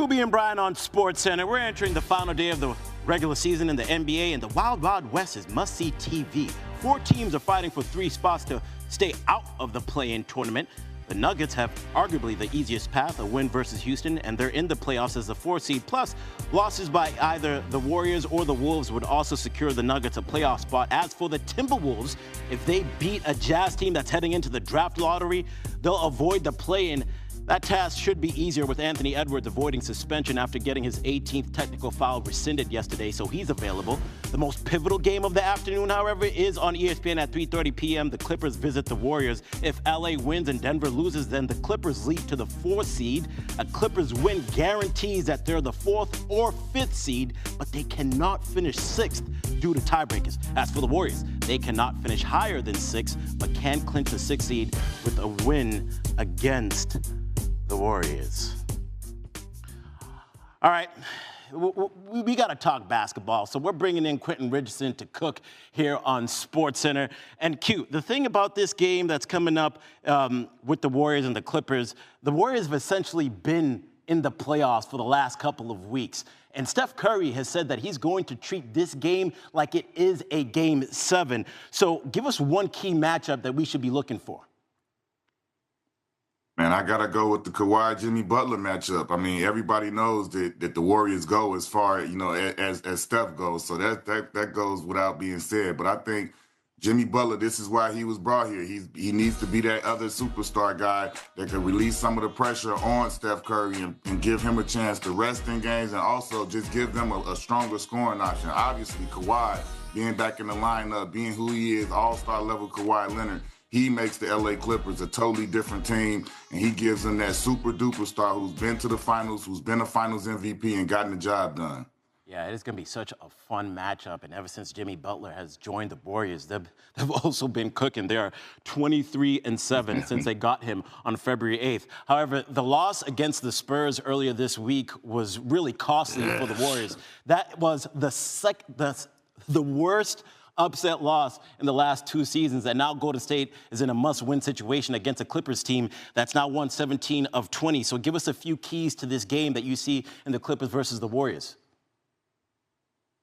Scooby and Brian on SportsCenter. We're entering the final day of the regular season in the NBA, and the Wild Wild West is must-see TV. 4 teams are fighting for 3 spots to stay out of the play-in tournament. The Nuggets have arguably the easiest path, a win versus Houston, and they're in the playoffs as the 4th seed. Plus, losses by either the Warriors or the Wolves would also secure the Nuggets a playoff spot. As for the Timberwolves, if they beat a Jazz team that's heading into the draft lottery, they'll avoid the play-in. That task should be easier with Anthony Edwards avoiding suspension after getting his 18th technical foul rescinded yesterday, so he's available. The most pivotal game of the afternoon, however, is on ESPN at 3:30 p.m. The Clippers visit the Warriors. If LA wins and Denver loses, then the Clippers leap to the 4th seed. A Clippers win guarantees that they're the 4th or 5th seed, but they cannot finish 6th due to tiebreakers. As for the Warriors, they cannot finish higher than 6th, but can clinch the 6th seed with a win against the Warriors. All right, we got to talk basketball. So we're bringing in Quentin Richardson to cook here on SportsCenter. And Q, the thing about this game that's coming up with the Warriors and the Clippers, the Warriors have essentially been in the playoffs for the last couple of weeks. And Steph Curry has said that he's going to treat this game like it is a Game 7. So give us one key matchup that we should be looking for. Man, I got to go with the Kawhi-Jimmy Butler matchup. I mean, everybody knows that the Warriors go as far, as Steph goes. So that goes without being said. But I think Jimmy Butler, this is why he was brought here. He needs to be that other superstar guy that can release some of the pressure on Steph Curry and give him a chance to rest in games and also just give them a stronger scoring option. Obviously, Kawhi being back in the lineup, being who he is, all-star level Kawhi Leonard, he makes the LA Clippers a totally different team, and he gives them that super-duper star who's been to the finals, who's been a finals MVP and gotten the job done. Yeah, it is going to be such a fun matchup, and ever since Jimmy Butler has joined the Warriors, they've also been cooking. They are 23-7 since they got him on February 8th. However, the loss against the Spurs earlier this week was really costly for the Warriors. That was the worst upset loss in the last 2 seasons, and now Golden State is in a must-win situation against a Clippers team that's now won 17 of 20. So give us a few keys to this game that you see in the Clippers versus the Warriors.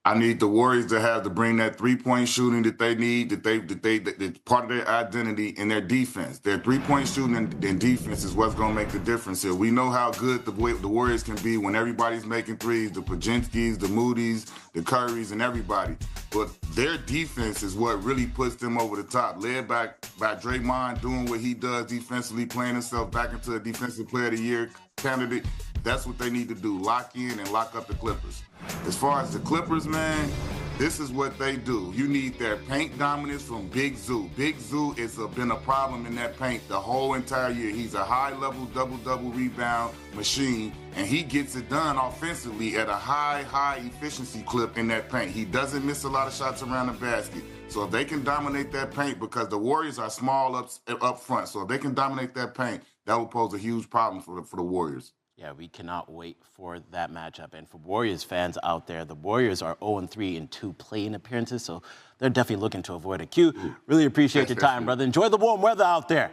I need the Warriors to bring that 3-point shooting that they need, that's part of their identity in their defense. Their 3-point shooting and defense is what's going to make the difference here. We know how good the Warriors can be when everybody's making threes, the Pajinskis, the Moody's, the Currys, and everybody. But their defense is what really puts them over the top, led by Draymond doing what he does defensively, playing himself back into a Defensive Player of the Year candidate. That's what they need to do, lock in and lock up the Clippers. As far as the Clippers, man, this is what they do. You need their paint dominance from Big Zoo. Big Zoo has been a problem in that paint the whole entire year. He's a high-level double-double rebound machine, and he gets it done offensively at a high efficiency clip in that paint. He doesn't miss a lot of shots around the basket. So if they can dominate that paint, because the Warriors are small up front, so if they can dominate that paint, that will pose a huge problem for the Warriors. Yeah, we cannot wait for that matchup. And for Warriors fans out there, the Warriors are 0-3 in 2 play-in appearances, so they're definitely looking to avoid a Q. Really appreciate your time, brother. Enjoy the warm weather out there.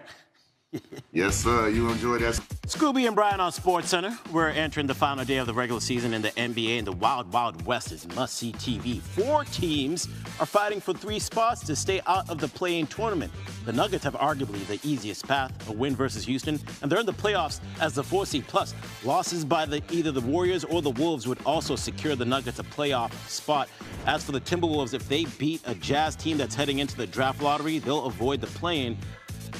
Yes, sir. You enjoy that. Scooby and Brian on SportsCenter. We're entering the final day of the regular season in the NBA, and the Wild Wild West is must-see TV. 4 teams are fighting for 3 spots to stay out of the play-in tournament. The Nuggets have arguably the easiest path, a win versus Houston, and they're in the playoffs as the 4th seed. Plus, losses by either the Warriors or the Wolves would also secure the Nuggets a playoff spot. As for the Timberwolves, if they beat a Jazz team that's heading into the draft lottery, they'll avoid the play-in.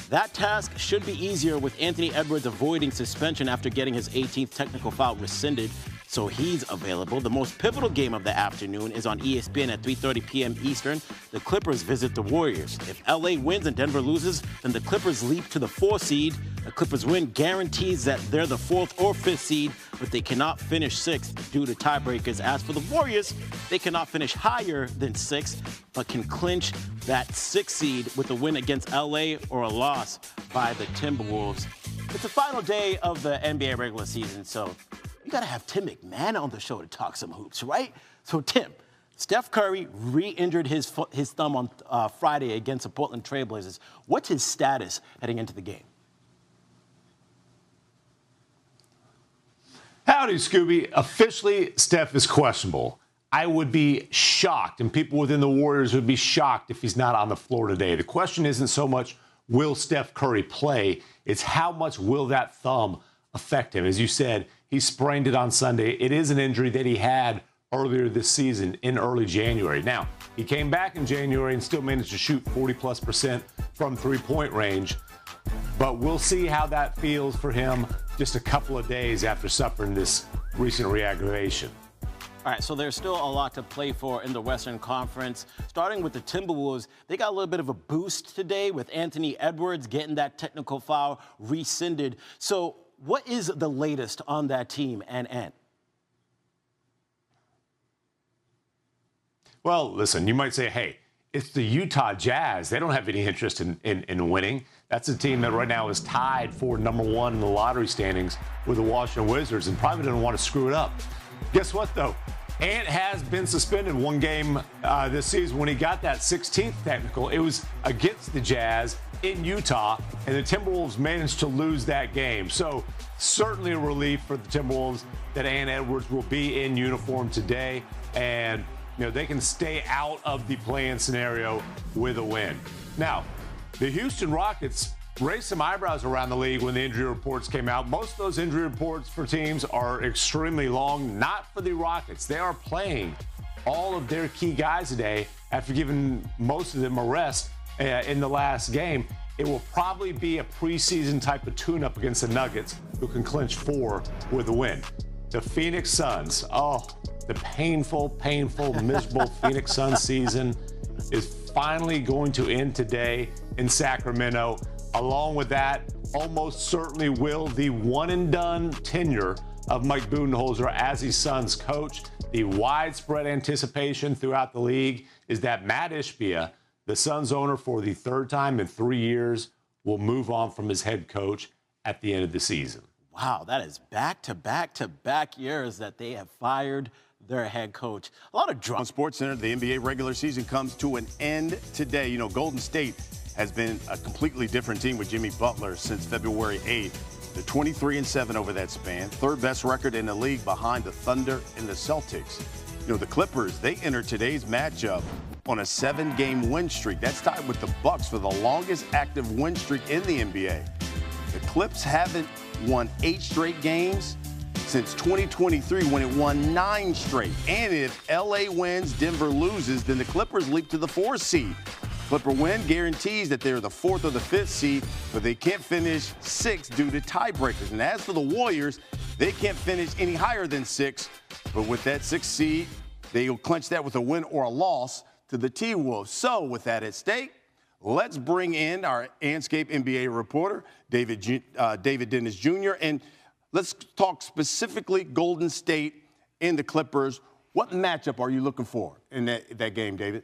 That task should be easier with Anthony Edwards avoiding suspension after getting his 18th technical foul rescinded, so he's available. The most pivotal game of the afternoon is on ESPN at 3:30 p.m. Eastern. The Clippers visit the Warriors. If LA wins and Denver loses, then the Clippers leap to the 4th seed. The Clippers win guarantees that they're the 4th or 5th seed, but they cannot finish 6th due to tiebreakers. As for the Warriors, they cannot finish higher than 6th, but can clinch that 6th seed with a win against LA or a loss by the Timberwolves. It's the final day of the NBA regular season, so you got to have Tim McMahon on the show to talk some hoops, right? So, Tim, Steph Curry re-injured his thumb on Friday against the Portland Trail Blazers. What's his status heading into the game? Howdy, Scooby. Officially, Steph is questionable. I would be shocked, and people within the Warriors would be shocked if he's not on the floor today. The question isn't so much, will Steph Curry play? It's how much will that thumb affect him? As you said, he sprained it on Sunday. It is an injury that he had earlier this season in early January. Now, he came back in January and still managed to shoot 40+% from three-point range. But we'll see how that feels for him just a couple of days after suffering this recent re-aggravation. All right, so there's still a lot to play for in the Western Conference. Starting with the Timberwolves, they got a little bit of a boost today with Anthony Edwards getting that technical foul rescinded. So what is the latest on that team and Ant? Well, listen, you might say, hey, it's the Utah Jazz. They don't have any interest in winning. That's a team that right now is tied for number one in the lottery standings with the Washington Wizards and probably doesn't want to screw it up. Guess what, though? Ant has been suspended one game this season when he got that 16th technical. It was against the Jazz in Utah, and the Timberwolves managed to lose that game. So certainly a relief for the Timberwolves that Ant Edwards will be in uniform today, and they can stay out of the play-in scenario with a win. Now, the Houston Rockets raised some eyebrows around the league when the injury reports came out. Most of those injury reports for teams are extremely long, not for the Rockets. They are playing all of their key guys today after giving most of them a rest in the last game. It will probably be a preseason type of tune-up against the Nuggets, who can clinch 4 with a win. The Phoenix Suns, the painful, miserable Phoenix Suns season is finally going to end today in Sacramento. Along with that, almost certainly will the one-and-done tenure of Mike Budenholzer as the Suns coach. The widespread anticipation throughout the league is that Matt Ishbia, the Suns owner for the third time in 3 years, will move on from his head coach at the end of the season. Wow, that is back-to-back years that they have fired their head coach. A lot of drama. On SportsCenter, the NBA regular season comes to an end today. Golden State has been a completely different team with Jimmy Butler since February 8th. They're 23-7 over that span, third best record in the league behind the Thunder and the Celtics. The Clippers, they enter today's matchup on a 7-game win streak. That's tied with the Bucks for the longest active win streak in the NBA. The Clips haven't won 8 straight games since 2023 when it won 9 straight. And if LA wins, Denver loses, then the Clippers leap to the 4th seed. Clipper win guarantees that they're the 4th or the 5th seed, but they can't finish 6th due to tiebreakers. And as for the Warriors, they can't finish any higher than 6, but with that 6th seed, they'll clinch that with a win or a loss to the T-Wolves. So with that at stake, let's bring in our Antscape NBA reporter, David Dennis Jr., and let's talk specifically Golden State and the Clippers. What matchup are you looking for in that game, David?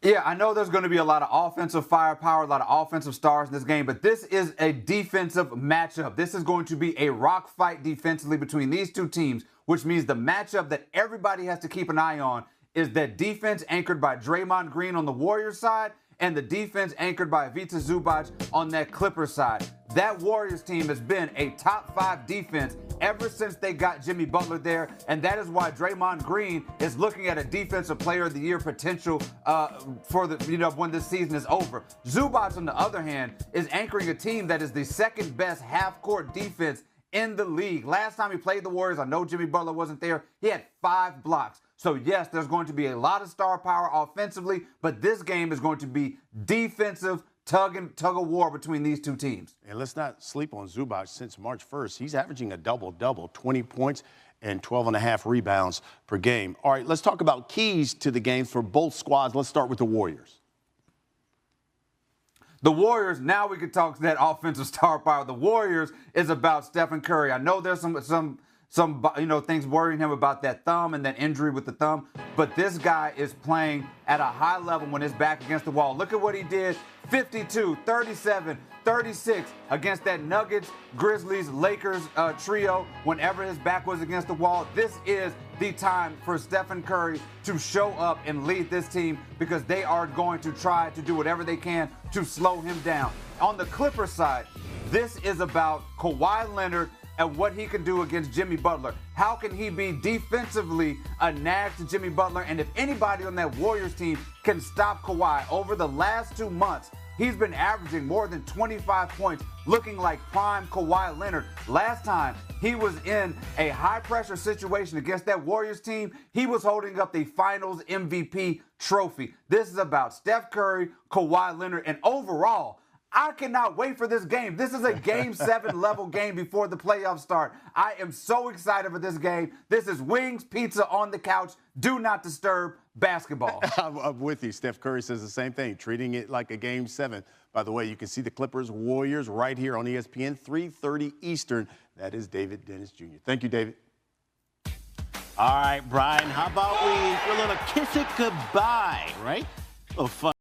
Yeah, I know there's going to be a lot of offensive firepower, a lot of offensive stars in this game, but this is a defensive matchup. This is going to be a rock fight defensively between these two teams, which means the matchup that everybody has to keep an eye on is that defense anchored by Draymond Green on the Warriors side and the defense anchored by Ivica Zubac on that Clippers side. That Warriors team has been a top 5 defense ever since they got Jimmy Butler there, and that is why Draymond Green is looking at a Defensive Player of the Year potential for the when this season is over. Zubac, on the other hand, is anchoring a team that is the second best half-court defense in the league. Last time he played the Warriors, I know Jimmy Butler wasn't there, he had 5 blocks. So, yes, there's going to be a lot of star power offensively, but this game is going to be defensive tug of war between these two teams. And let's not sleep on Zubac. Since March 1st, he's averaging a double-double, 20 points and 12.5 rebounds per game. All right, let's talk about keys to the game for both squads. Let's start with the Warriors. The Warriors, now we can talk that offensive star power. The Warriors is about Stephen Curry. I know there's some things worrying him about that thumb and that injury with the thumb, but this guy is playing at a high level when his back against the wall. Look at what he did, 52, 37, 36 against that Nuggets, Grizzlies, Lakers trio whenever his back was against the wall. This is the time for Stephen Curry to show up and lead this team because they are going to try to do whatever they can to slow him down. On the Clippers side, this is about Kawhi Leonard at what he can do against Jimmy Butler. How can he be defensively a nag to Jimmy Butler? And if anybody on that Warriors team can stop Kawhi over the last 2 months, he's been averaging more than 25 points, looking like prime Kawhi Leonard. Last time he was in a high-pressure situation against that Warriors team, he was holding up the Finals MVP trophy. This is about Steph Curry, Kawhi Leonard, and overall, I cannot wait for this game. This is a Game 7 level game before the playoffs start. I am so excited for this game. This is wings, pizza on the couch. Do not disturb basketball. I'm with you. Steph Curry says the same thing, treating it like a Game 7. By the way, you can see the Clippers Warriors right here on ESPN, 3:30 Eastern. That is David Dennis Jr. Thank you, David. All right, Brian, how about we do a little kiss it goodbye, right? A little fun.